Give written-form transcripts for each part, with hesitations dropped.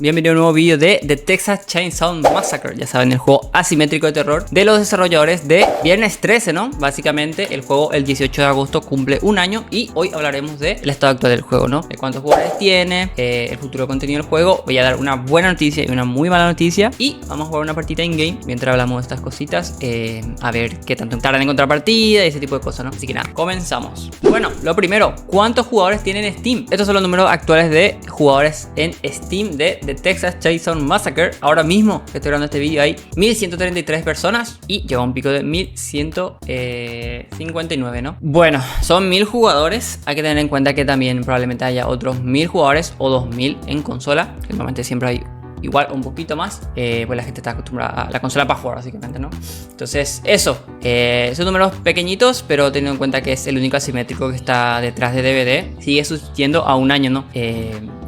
bienvenido a un nuevo vídeo de The Texas Chainsaw Massacre. Ya saben, el juego asimétrico de terror de los desarrolladores de Viernes 13, ¿no? Básicamente el juego el 18 de agosto cumple un año y hoy hablaremos del estado actual del juego, ¿no? De cuántos jugadores tiene, el futuro contenido del juego. Voy a dar una buena noticia y una muy mala noticia y vamos a jugar una partida in-game mientras hablamos de estas cositas, a ver qué tanto tardan en encontrar partida y ese tipo de cosas, ¿no? Así que nada, comenzamos. Bueno, lo primero, ¿cuántos jugadores tienen Steam? Estos son los números actuales de jugadores en Steam de The Texas Chainsaw Massacre. Ahora mismo que estoy grabando este vídeo hay 1133 personas y lleva un pico de 1159, ¿no? Bueno, son 1000 jugadores. Hay que tener en cuenta que también probablemente haya otros 1000 jugadores o 2000 en consola, que normalmente siempre hay igual un poquito más, pues la gente está acostumbrada a la consola para jugar básicamente, ¿no? Entonces eso, son números pequeñitos, pero teniendo en cuenta que es el único asimétrico que está detrás de DVD, sigue subsistiendo a un año, ¿no?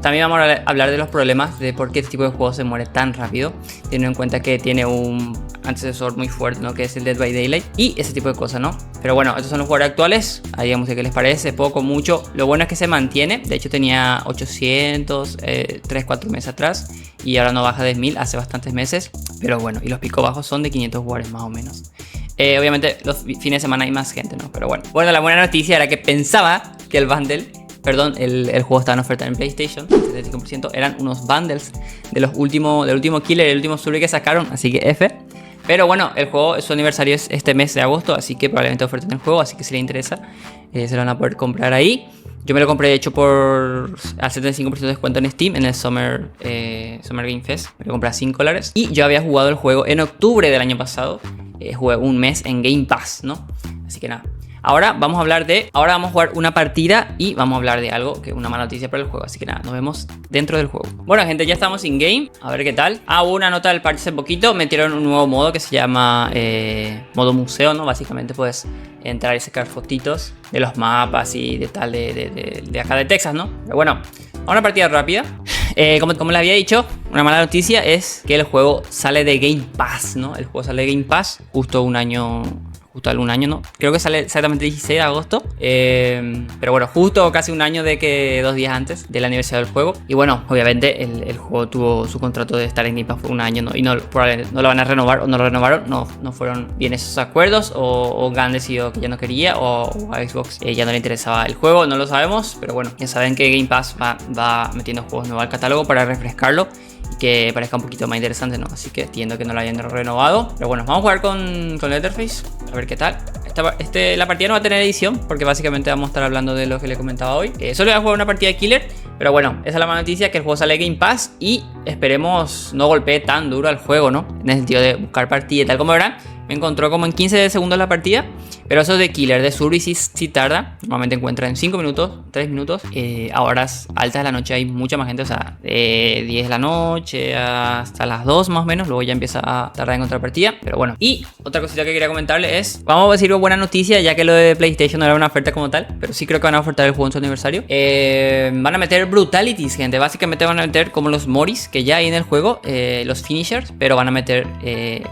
También vamos a hablar de los problemas de por qué este tipo de juego se muere tan rápido, teniendo en cuenta que tiene un antecesor muy fuerte, ¿no? Que es el Dead by Daylight y ese tipo de cosas, ¿no? Pero bueno, estos son los jugadores actuales. Ahí digamos que les parece poco, mucho. Lo bueno es que se mantiene. De hecho tenía 800 3-4 meses atrás y ahora no baja de 1000 hace bastantes meses. Pero bueno, y los picos bajos son de 500 jugadores más o menos. Obviamente los fines de semana hay más gente, ¿no? Pero bueno, la buena noticia era que pensaba que el bundle, perdón, el juego estaba en oferta en PlayStation, 75%, eran unos bundles del último killer, el último sub que sacaron, así que F. Pero bueno, el juego, su aniversario es este mes de agosto, así que probablemente oferten el juego, así que si les interesa, se lo van a poder comprar ahí. Yo me lo compré de hecho al 75% de descuento en Steam en el Summer Game Fest. Me lo compré a $5 y yo había jugado el juego en octubre del año pasado. Jugué un mes en Game Pass, ¿no? Así que nada. Ahora vamos a jugar una partida y vamos a hablar de algo que es una mala noticia para el juego. Así que nada, nos vemos dentro del juego. Bueno, gente, ya estamos in game. A ver qué tal. Hubo una nota del parche hace poquito. Metieron un nuevo modo que se llama modo museo, ¿no? Básicamente puedes entrar y sacar fotitos de los mapas y de tal de acá de Texas, ¿no? Pero bueno, a una partida rápida. Como les había dicho, una mala noticia es que el juego sale de Game Pass, ¿no? El juego sale de Game Pass justo un año, ¿no? Creo que sale exactamente el 16 de agosto. Pero bueno, justo casi un año 2 días antes del aniversario del juego. Y bueno, obviamente el juego tuvo su contrato de estar en Game Pass por un año, ¿no? Y probablemente no lo van a renovar o no lo renovaron. No fueron bien esos acuerdos. O GAN decidió que ya no quería. O a Xbox ya no le interesaba el juego. No lo sabemos. Pero bueno, ya saben que Game Pass va metiendo juegos nuevos al catálogo para refrescarlo y que parezca un poquito más interesante, ¿no? Así que entiendo que no lo hayan renovado. Pero bueno, vamos a jugar con Leatherface. A ver qué tal. La partida no va a tener edición porque básicamente vamos a estar hablando de lo que le comentaba hoy. Solo voy a jugar una partida de killer. Pero bueno, esa es la mala noticia, que el juego sale de Game Pass y esperemos no golpee tan duro al juego, ¿no? En el sentido de buscar partida, tal como verán. Me encontró como en 15 segundos la partida. Pero eso de killer, de survey sí tarda. Normalmente encuentra en 5 minutos, 3 minutos. A horas altas de la noche hay mucha más gente. O sea, de 10 de la noche hasta las 2 más o menos. Luego ya empieza a tardar en encontrar partida. Pero bueno, y otra cosita que quería comentarles es, vamos a decir buena noticia, ya que lo de PlayStation no era una oferta como tal. Pero sí creo que van a ofertar el juego en su aniversario. Van a meter brutalities, gente. Básicamente van a meter como los moris que ya hay en el juego, los finishers. Pero van a meter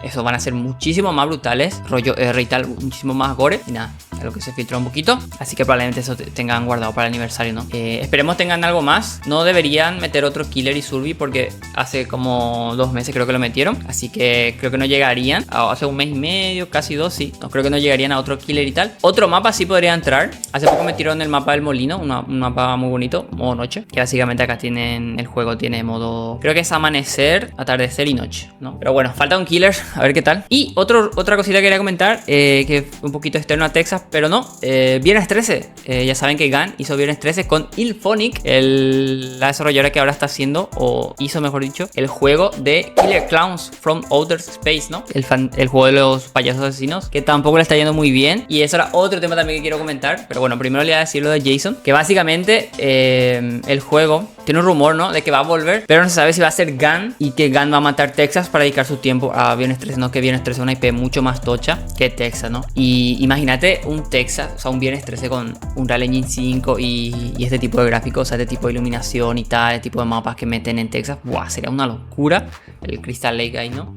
eso, van a ser muchísimo más brutales. Rollo y tal, muchísimo más gore. Y nada, algo que se filtró un poquito. Así que probablemente eso tengan guardado para el aniversario, ¿no? Esperemos tengan algo más. No deberían meter otro killer y survey porque hace como 2 meses creo que lo metieron. Así que creo que no llegarían. Hace un mes y medio, casi 2, sí. No creo que no llegarían a otro killer y tal. Otro mapa sí podría entrar. Hace poco metieron el mapa del molino. Un mapa muy bonito, modo noche. Que básicamente acá el juego tiene modo, creo que es amanecer, atardecer y noche, ¿no? Pero bueno, falta un killer. A ver qué tal. Y otra cosita que quería comentar, que un poquito externo a Texas, pero no. Viernes 13. Ya saben que GAN hizo Viernes 13 con IllFonic, la desarrolladora que ahora está haciendo, o hizo mejor dicho, el juego de Killer Clowns from Outer Space, ¿no? El juego de los payasos asesinos, que tampoco le está yendo muy bien. Y eso era otro tema también que quiero comentar. Pero bueno, primero le voy a decir lo de Jason, que básicamente el juego tiene un rumor, ¿no? De que va a volver, pero no se sabe si va a ser GAN y que GAN va a matar Texas para dedicar su tiempo a Viernes 13, ¿no? Que Viernes 13 es una IP mucho más tocha que Texas, ¿no? Y imagínate un Texas, o sea, un Viernes 13 con Unreal Engine 5 y este tipo de gráficos, o sea, este tipo de iluminación y tal, este tipo de mapas que meten en Texas. ¡Buah! Sería una locura el Crystal Lake ahí, ¿no?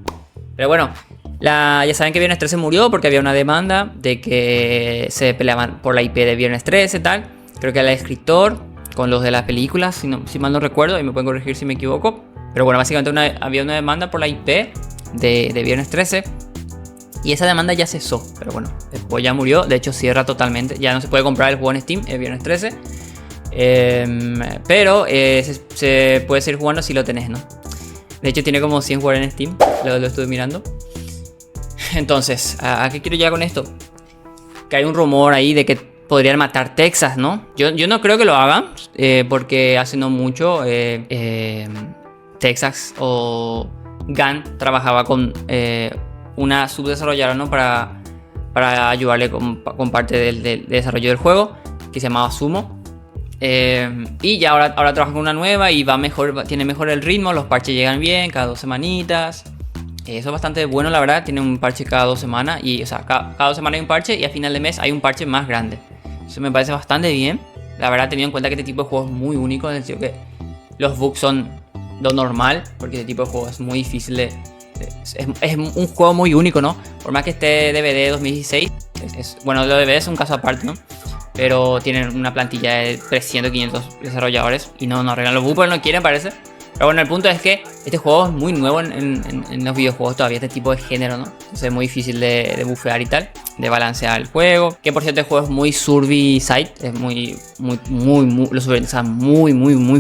Pero bueno, ya saben que Viernes 13 murió porque había una demanda de que se peleaban por la IP de Viernes 13 y tal. Creo que el escritor con los de las películas, si mal no recuerdo, y me pueden corregir si me equivoco. Pero bueno, básicamente había una demanda por la IP de Viernes 13. Y esa demanda ya cesó. Pero bueno, el juego ya murió. De hecho, cierra totalmente. Ya no se puede comprar el juego en Steam el Viernes 13. Pero se puede seguir jugando si lo tenés, ¿no? De hecho, tiene como 100 jugadores en Steam. Lo estuve mirando. Entonces, ¿a qué quiero llegar con esto? Que hay un rumor ahí de que podrían matar Texas, ¿no? Yo no creo que lo hagan. Porque hace no mucho Texas o GAN trabajaba con una subdesarrolladora, ¿no? Para ayudarle con parte del desarrollo del juego, que se llamaba Sumo. Y ya ahora trabaja con una nueva y va mejor, tiene mejor el ritmo, los parches llegan bien, cada 2 semanitas. Eso es bastante bueno, la verdad. Tiene un parche cada 2 semanas. Y, o sea, cada 2 semanas hay un parche y a final de mes hay un parche más grande. Eso me parece bastante bien. La verdad, teniendo en cuenta que este tipo de juego es muy único, en el sentido que los bugs son lo normal, porque este tipo de juego es muy difícil de... Es un juego muy único, ¿no? Por más que esté DVD 2016, bueno, los DVD es un caso aparte, ¿no? Pero tienen una plantilla de 300, 500 desarrolladores y no arreglan los bugs, porque no quieren, parece. Pero bueno, el punto es que este juego es muy nuevo en los videojuegos todavía, este tipo de género, ¿no? Entonces es muy difícil de bufear y tal, de balancear el juego. Que por cierto, el juego es muy survey side, es muy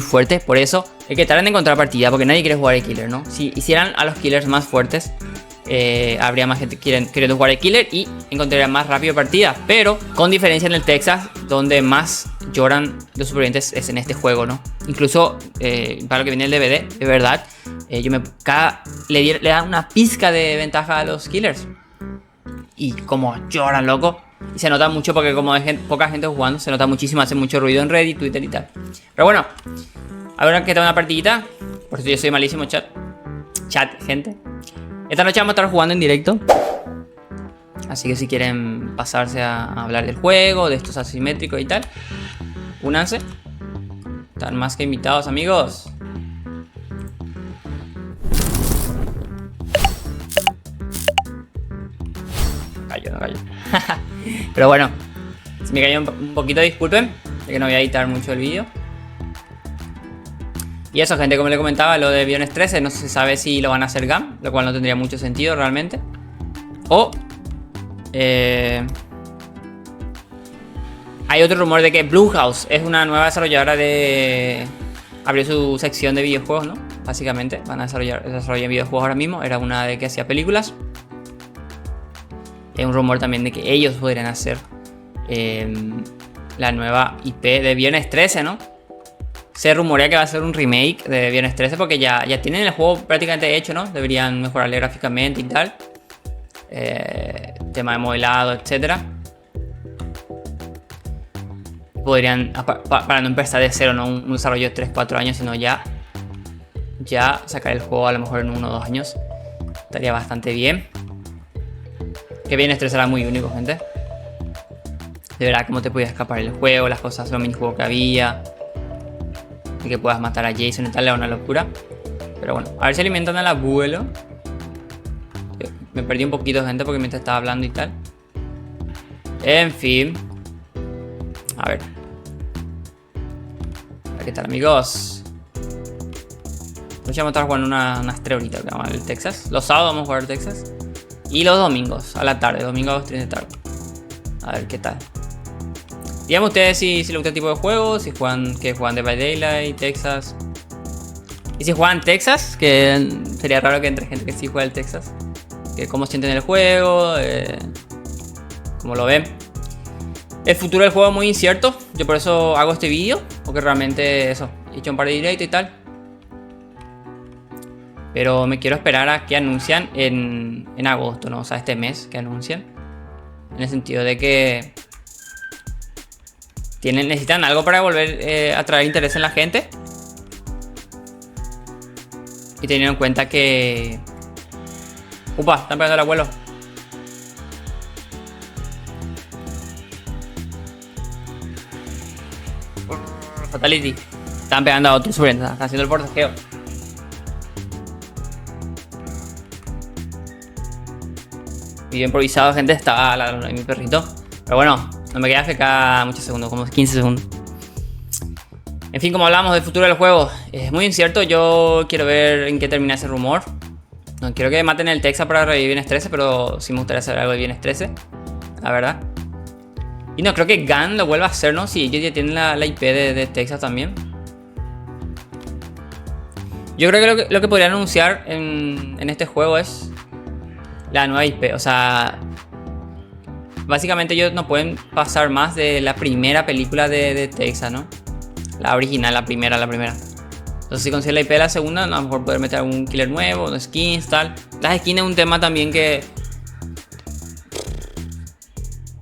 fuerte. Por eso hay que tratar de encontrar partida, porque nadie quiere jugar el killer, ¿no? Si hicieran a los killers más fuertes, habría más gente queriendo jugar el killer y encontraría más rápido partidas. Pero con diferencia en el Texas, donde más lloran los supervivientes es en este juego, ¿no? Incluso para lo que viene el DVD, de verdad, le dan una pizca de ventaja a los killers. Y como lloran, loco. Y se nota mucho porque como hay poca gente jugando, se nota muchísimo, hace mucho ruido en Reddit, Twitter y tal. Pero bueno, ahora que tengo una partidita. Por eso yo soy malísimo, chat, gente. Esta noche vamos a estar jugando en directo. Así que si quieren pasarse a hablar del juego, de estos asimétricos y tal, únanse. Están más que invitados, amigos. No cayó. Pero bueno, si me cayó un poquito, disculpen, de que no voy a editar mucho el vídeo. Y eso, gente, como les comentaba, lo de Viernes 13 no se sabe si lo van a hacer GAM, lo cual no tendría mucho sentido realmente. O hay otro rumor de que Blumhouse es una nueva desarrolladora abrió su sección de videojuegos, ¿no? Básicamente van a desarrollar videojuegos ahora mismo. Era una de que hacía películas. Hay un rumor también de que ellos podrían hacer la nueva IP de Viernes 13, ¿no? Se rumorea que va a ser un remake de Viernes 13 porque ya tienen el juego prácticamente hecho, ¿no? Deberían mejorarle gráficamente y tal. Tema de modelado, etc. Podrían, para no empezar de cero, ¿no? Un desarrollo de 3-4 años, sino ya sacar el juego a lo mejor en 1 o 2 años. Estaría bastante bien. Que Viernes 13 era muy único, gente. De verdad, cómo te podía escapar el juego, las cosas, los minijuegos que había. Y que puedas matar a Jason y tal, era una locura. Pero bueno, a ver si alimentan al abuelo. Me perdí un poquito, gente, porque mientras estaba hablando y tal. En fin. A ver qué tal, amigos. Hoy vamos a estar jugando unas 3 horitas que vamos a ver el Texas. Los sábados vamos a jugar el Texas. Y los domingos, a la tarde. Domingo a las 3 de tarde. A ver qué tal. Díganme ustedes si les gusta el tipo de juego. Si juegan Dead by Daylight, Texas. Y si juegan Texas, que sería raro que entre gente que sí juega el Texas. Que cómo sienten el juego. Cómo lo ven. El futuro del juego es muy incierto. Yo por eso hago este vídeo. Porque realmente eso. He hecho un par de directos y tal. Pero me quiero esperar a que anuncian en agosto, ¿no? O sea, este mes que anuncian. En el sentido de que necesitan algo para volver a traer interés en la gente. Y teniendo en cuenta que... ¡Upa! Están pegando al abuelo. Fatality. Están pegando a otros supervivientes. Están haciendo el forcejeo. Video improvisado, gente. Estaba mi perrito. Pero bueno, no me queda FK muchos segundos, como 15 segundos. En fin, como hablamos del futuro del juego, es muy incierto. Yo quiero ver en qué termina ese rumor. No quiero que maten el Texas para revivir Viernes 13, pero sí me gustaría saber algo de Viernes 13, la verdad. Y no creo que GAN lo vuelva a hacer, ¿no? Si ellos ya tienen la IP de Texas también. Yo creo que lo que podrían anunciar en este juego es la nueva IP. O sea, básicamente ellos no pueden pasar más de la primera película de Texas, ¿no? La original, la primera. Entonces si consiguen la IP de la segunda, a lo mejor poder meter algún killer nuevo, skins, tal. Las skins es un tema también que...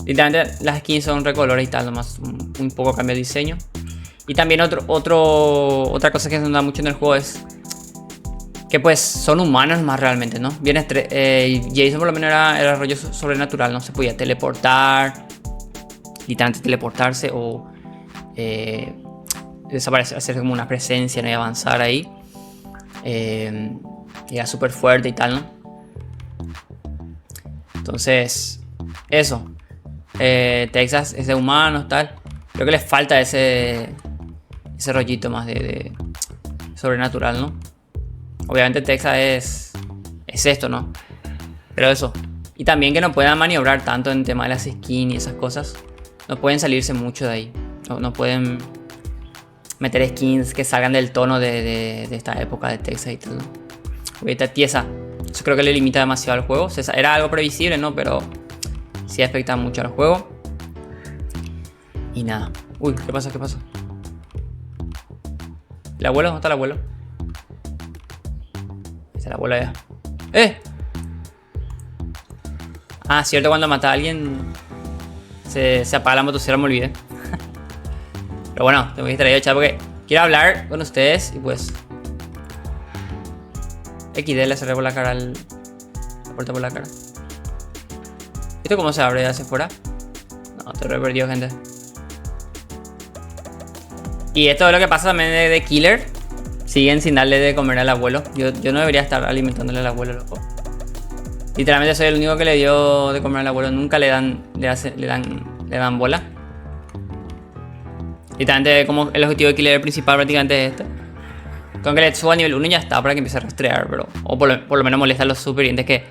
literalmente las skins son recolores y tal, nomás un poco cambio de diseño. Y también otra cosa que se nota mucho en el juego es que pues son humanos más realmente, ¿no? Jason por lo menos era rollo sobrenatural, no se podía teleportar, literalmente teleportarse o desaparecer, hacer como una presencia, ¿no? Y avanzar ahí. Era súper fuerte y tal, ¿no? Entonces, eso. Texas es de humanos, tal. Creo que les falta ese rollito más de sobrenatural, ¿no? Obviamente Texas es esto, ¿no? Pero eso. Y también que no puedan maniobrar tanto en el tema de las skins y esas cosas. No pueden salirse mucho de ahí. No pueden meter skins que salgan del tono de esta época de Texas y tal, ¿no? Porque está tiesa. Eso creo que le limita demasiado al juego. Era algo previsible, ¿no? Pero sí afecta mucho al juego. Y nada. Uy, ¿qué pasa? ¿El abuelo? ¿Dónde está el abuelo? Está el abuelo allá. Ah, cierto, cuando mata a alguien se apaga la motosierra, me olvidé. Pero bueno, tengo que distraído, chat, porque quiero hablar con ustedes y pues... XD le cerré por la cara la puerta por la cara. ¿Esto cómo se abre hacia afuera? No, te lo he perdido, gente. Y esto es lo que pasa también de Killer. Siguen sin darle de comer al abuelo. Yo no debería estar alimentándole al abuelo, loco. Literalmente soy el único que le dio de comer al abuelo. Nunca le dan bola. Literalmente como el objetivo de Killer principal prácticamente es este. Con que le suba a nivel 1 ya está para que empiece a rastrear, bro. O por lo menos molesta a los superientes que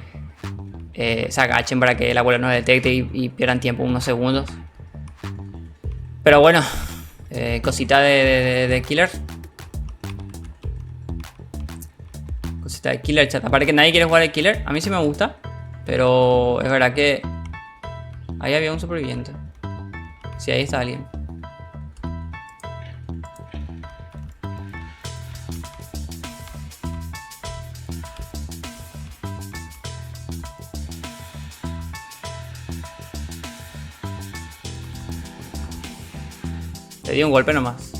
se agachen para que el abuelo no detecte y pierdan tiempo unos segundos. Pero bueno, cosita de Killer. Cosita de Killer, chat. Aparte que nadie quiere jugar el Killer. A mí sí me gusta. Pero es verdad que ahí había un superviviente. Sí, ahí está alguien. Le di un golpe nomás.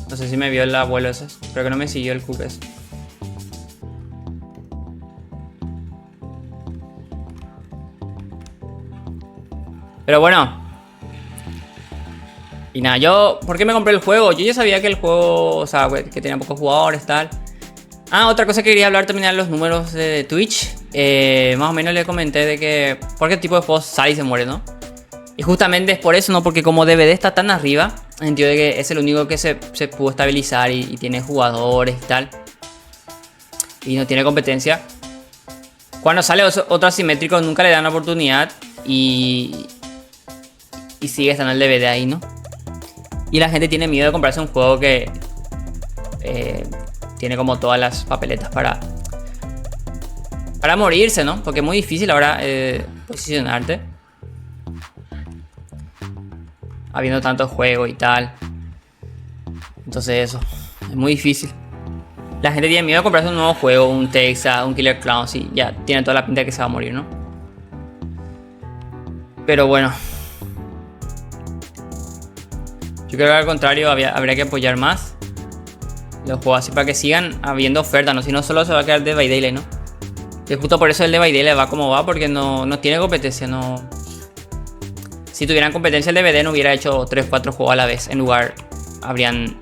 No sé si me vio el abuelo ese. Creo que no me siguió el cook ese. Pero bueno. Y nada, ¿por qué me compré el juego? Yo ya sabía que el juego, o sea, que tenía pocos jugadores, tal. Ah, otra cosa que quería hablar también eran los números de Twitch. Más o menos le comenté de que... ¿por qué tipo de juegos sale y se muere, no? Y justamente es por eso, ¿no? Porque como DVD está tan arriba, en el sentido de que es el único que se pudo estabilizar y tiene jugadores y tal. Y no tiene competencia. Cuando sale otro asimétrico nunca le dan la oportunidad y sigue estando el DVD ahí, ¿no? Y la gente tiene miedo de comprarse un juego que tiene como todas las papeletas para morirse, ¿no? Porque es muy difícil ahora posicionarte. Habiendo tanto juego y tal. Entonces eso, es muy difícil. La gente tiene miedo de comprarse un nuevo juego, un Texas, un Killer Clowns y ya tiene toda la pinta de que se va a morir, ¿no? Pero bueno. Yo creo que al contrario habría que apoyar más los juegos así para que sigan habiendo ofertas, ¿no? Si no, solo se va a quedar Dead by Daylight, ¿no? Y justo por eso el Dead by Daylight va como va, porque no tiene competencia, no... Si tuvieran competencia el DVD no hubiera hecho 3-4 juegos a la vez. En lugar habrían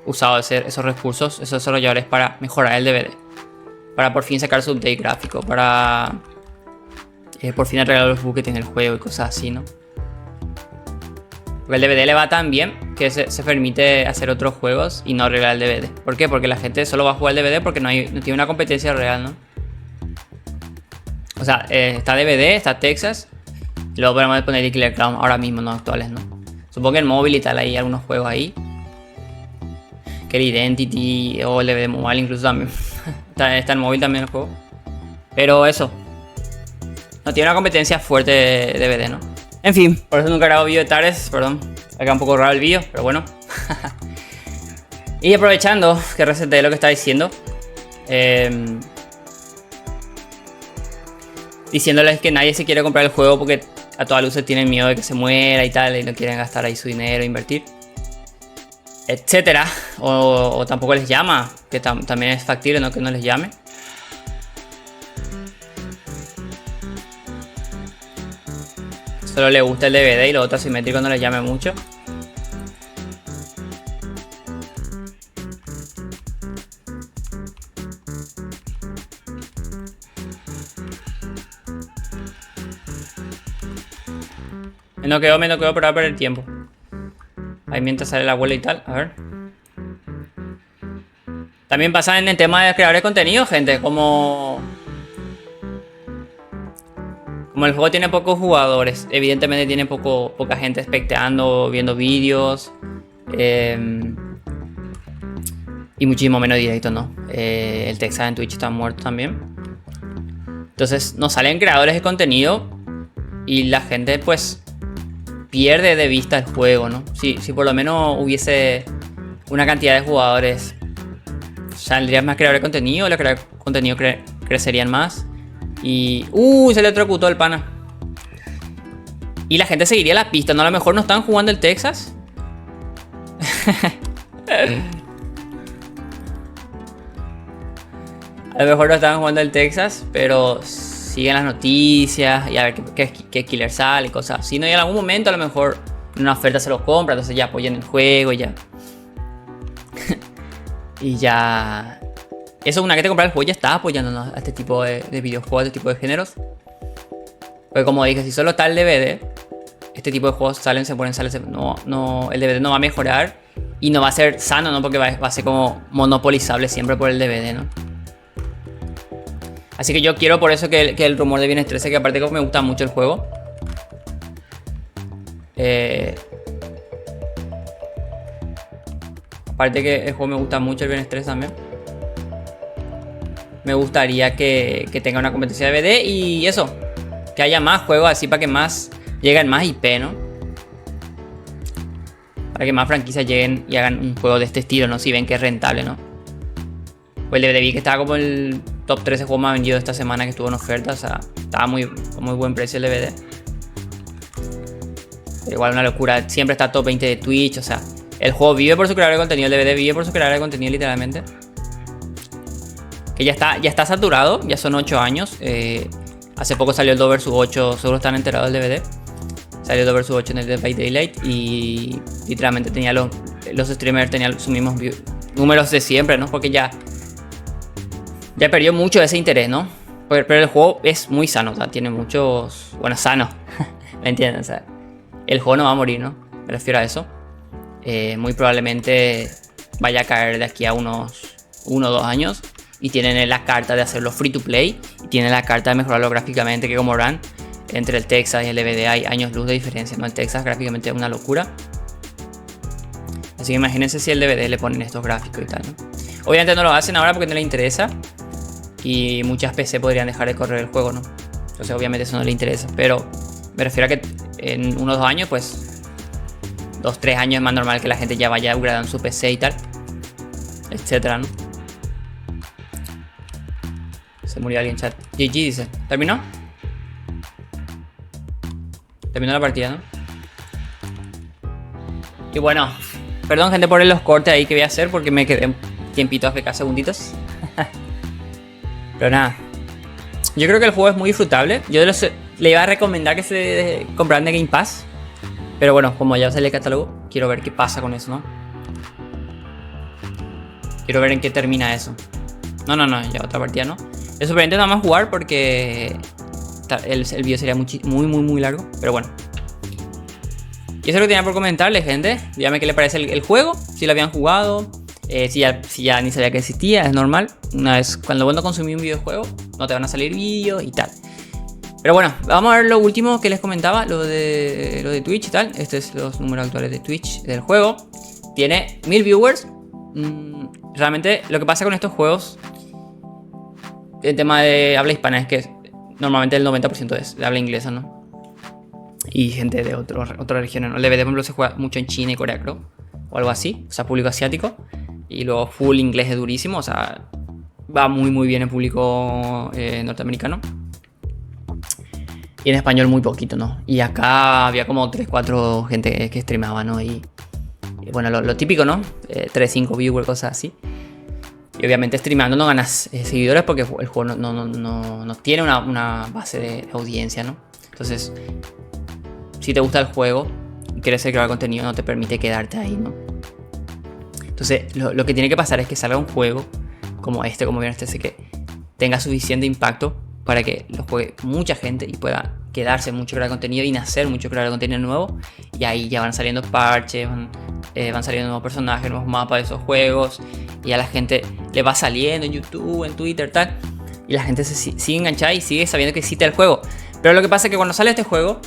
usado esos recursos, esos desarrolladores para mejorar el DVD. Para por fin sacar su update gráfico. Para por fin arreglar los bugs que tiene el juego y cosas así, ¿no? Porque el DVD le va tan bien que se permite hacer otros juegos y no arreglar el DVD. ¿Por qué? Porque la gente solo va a jugar el DVD porque no tiene una competencia real, ¿no? O sea, está DVD, está Texas. Y luego podemos poner Killer Clown ahora mismo, no actuales, ¿no? Supongo que en móvil y tal hay algunos juegos ahí. Que el Identity o el DVD Mobile incluso también. está en móvil también el juego. Pero eso. No tiene una competencia fuerte de DVD, ¿no? En fin, por eso nunca grabo vídeo de Tares, perdón. Acá un poco raro el vídeo, pero bueno. Y aprovechando que reseté lo que estaba diciendo. Diciéndoles que nadie se quiere comprar el juego porque a todas luces tienen miedo de que se muera y tal. Y no quieren gastar ahí su dinero, invertir. Etcétera. O tampoco les llama, que también es factible, ¿no? Que no les llame. Solo le gusta el DVD y lo otro asimétrico no les llame mucho. Me noqueo, pero va a perder tiempo. Ahí mientras sale la abuela y tal, a ver. También pasa en el tema de creadores de contenido, gente, como el juego tiene pocos jugadores, evidentemente tiene poca gente espectando, viendo vídeos. Y muchísimo menos directo, ¿no? El Texas en Twitch está muerto también. Entonces nos salen creadores de contenido y la gente pues pierde de vista el juego, ¿no? Si por lo menos hubiese una cantidad de jugadores, saldrían más creadores de contenido, los creadores de contenido crecerían más. Y... se electrocutó el pana. Y la gente seguiría la pista, ¿no? A lo mejor no están jugando el Texas. A lo mejor no estaban jugando el Texas, pero siguen las noticias y a ver qué killer sale y cosas así, ¿no? Y en algún momento a lo mejor en una oferta se los compra, entonces ya apoyan el juego y ya. Y ya... Eso, una vez que te compras el juego ya estás apoyando, ¿no? A este tipo de videojuegos, a este tipo de géneros. Porque como dije, si solo está el DVD, este tipo de juegos salen, se ponen, no, el DVD no va a mejorar y no va a ser sano, ¿no? Porque va a ser como monopolizable siempre por el DVD, ¿no? Así que yo quiero por eso que el rumor de Viernes 13, que aparte que me gusta mucho el juego. Aparte que el juego me gusta mucho, el Viernes 13 también. Me gustaría que tenga una competencia de DVD y eso. Que haya más juegos así para que más lleguen más IP, ¿no? Para que más franquicias lleguen y hagan un juego de este estilo, ¿no? Si ven que es rentable, ¿no? Pues el DVD vi que estaba como el top 13 juego más vendido esta semana que estuvo en oferta. O sea, estaba muy buen precio el DVD. Pero igual una locura. Siempre está top 20 de Twitch. O sea, el juego vive por su creador de contenido. El DVD vive por su creador de contenido literalmente. Que ya está saturado. Ya son 8 años. Hace poco salió el 2 vs 8. Seguro están enterados del DVD. Salió el 2 vs 8 en el Dead by Daylight. Y literalmente tenía los streamers tenían sus mismos números de siempre, ¿no? Porque ya perdió mucho ese interés, ¿no? Pero el juego es muy sano, o sea, tiene muchos... Bueno, sano, ¿me entienden? O sea, el juego no va a morir, ¿no? Me refiero a eso. Muy probablemente vaya a caer de aquí a unos 1 o 2 años. Y tienen la carta de hacerlo free to play. Y tienen la carta de mejorarlo gráficamente, que como verán, entre el Texas y el DVD hay años luz de diferencia, ¿no? El Texas gráficamente es una locura. Así que imagínense si el DVD le ponen estos gráficos y tal, ¿no? Obviamente no lo hacen ahora porque no les interesa. Y muchas PC podrían dejar de correr el juego, ¿no? Entonces obviamente eso no les interesa. Pero me refiero a que en unos 2 años, pues 2-3 años es más normal que la gente ya vaya upgradando su PC y tal, etcétera, ¿no? Se murió alguien en chat. GG dice. ¿Terminó? Terminó la partida, ¿no? Y bueno, perdón gente por los cortes ahí que voy a hacer porque me quedé un tiempito AFK, segunditos. Pero nada, yo creo que el juego es muy disfrutable. Yo le iba a recomendar que se compraran de Game Pass, pero bueno, como ya sale el catálogo, quiero ver qué pasa con eso, ¿no? Quiero ver en qué termina eso. No, ya otra partida, ¿no? Es sorprendente nada más jugar porque el video sería muy largo, pero bueno. Y eso es lo que tenía por comentarle, gente. Díganme qué les parece el juego, si lo habían jugado, si ya ni sabía que existía, es normal. Una vez, cuando vos no consumís un videojuego, no te van a salir vídeos y tal. Pero bueno, vamos a ver lo último que les comentaba, lo de Twitch y tal. Estos son los números actuales de Twitch del juego. Tiene 1000 viewers. Realmente lo que pasa con estos juegos, el tema de habla hispana, es que normalmente el 90% es de habla inglesa, ¿no? Y gente de otras regiones, ¿no? El DBD, por ejemplo, se juega mucho en China y Corea, creo, o algo así, o sea, público asiático. Y luego full inglés es durísimo, o sea, va muy bien en público norteamericano. Y en español muy poquito, ¿no? Y acá había como 3-4 gente que streamaba, ¿no? Y bueno, lo típico, ¿no? 3-5 viewers, cosas así. Y obviamente streameando no ganas seguidores porque el juego no tiene una base de audiencia, ¿no? Entonces, si te gusta el juego y quieres crear contenido, no te permite quedarte ahí, ¿no? Entonces, lo que tiene que pasar es que salga un juego como Viernes 13, que tenga suficiente impacto para que lo juegue mucha gente y pueda quedarse mucho crear contenido y nacer mucho crear contenido nuevo. Y ahí ya van saliendo parches, van saliendo nuevos personajes, nuevos mapas de esos juegos. Y a la gente le va saliendo en YouTube, en Twitter, tal. Y la gente se sigue enganchada y sigue sabiendo que existe el juego. Pero lo que pasa es que cuando sale este juego,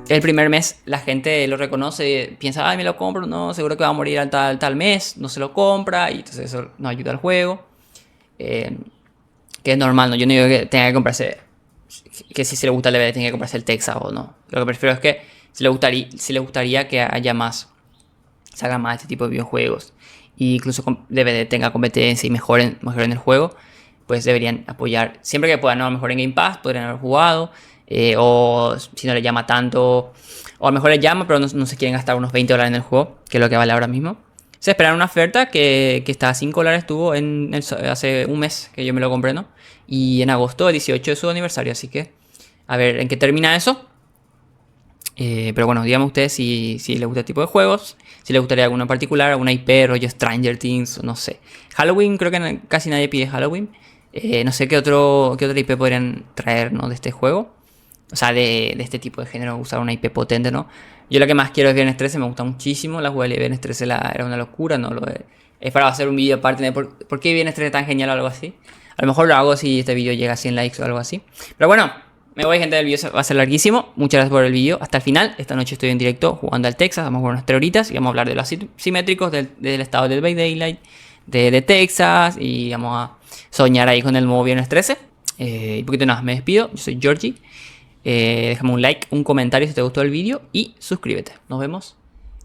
el primer mes la gente lo reconoce, piensa, ay, me lo compro, no, seguro que va a morir al tal mes, no se lo compra, y entonces eso no ayuda al juego. Que es normal, ¿no? Yo no digo que tenga que comprarse, que si se le gusta el DVD tenga que comprarse el Texas o no. Lo que prefiero es que si le gustaría que haya más, se haga más este tipo de videojuegos, y incluso DVD tenga competencia y mejoren el juego, pues deberían apoyar siempre que puedan, ¿no? A lo mejor en Game Pass podrían haber jugado. O si no le llama tanto, o a lo mejor le llama pero no se quieren gastar unos $20 en el juego, que es lo que vale ahora mismo. Se esperan una oferta que está a $5, estuvo hace un mes que yo me lo compré, ¿no? Y en agosto, el 18 de su aniversario, así que a ver en qué termina eso. Pero bueno, díganme ustedes si les gusta este tipo de juegos, si les gustaría alguno en particular, alguna IP, rollo Stranger Things, no sé. Halloween, creo que casi nadie pide Halloween. No sé qué otra IP podrían traer, ¿no? De este juego. O sea, de este tipo de género, usar una IP potente, ¿no? Yo lo que más quiero es Viernes 13, me gusta muchísimo. La jugabilidad de Viernes 13 era una locura, ¿no? Es para hacer un vídeo aparte de por qué Viernes 13 es tan genial o algo así. A lo mejor lo hago si este vídeo llega a 100 likes o algo así. Pero bueno, me voy, gente, del vídeo va a ser larguísimo. Muchas gracias por el vídeo hasta el final. Esta noche estoy en directo jugando al Texas, vamos a jugar unas 3 horitas y vamos a hablar de los simétricos del estado del Bay Daylight, de Texas, y vamos a soñar ahí con el nuevo Viernes 13. Y poquito nada, me despido. Yo soy Georgie. Déjame un like, un comentario si te gustó el vídeo y suscríbete. Nos vemos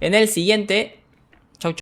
en el siguiente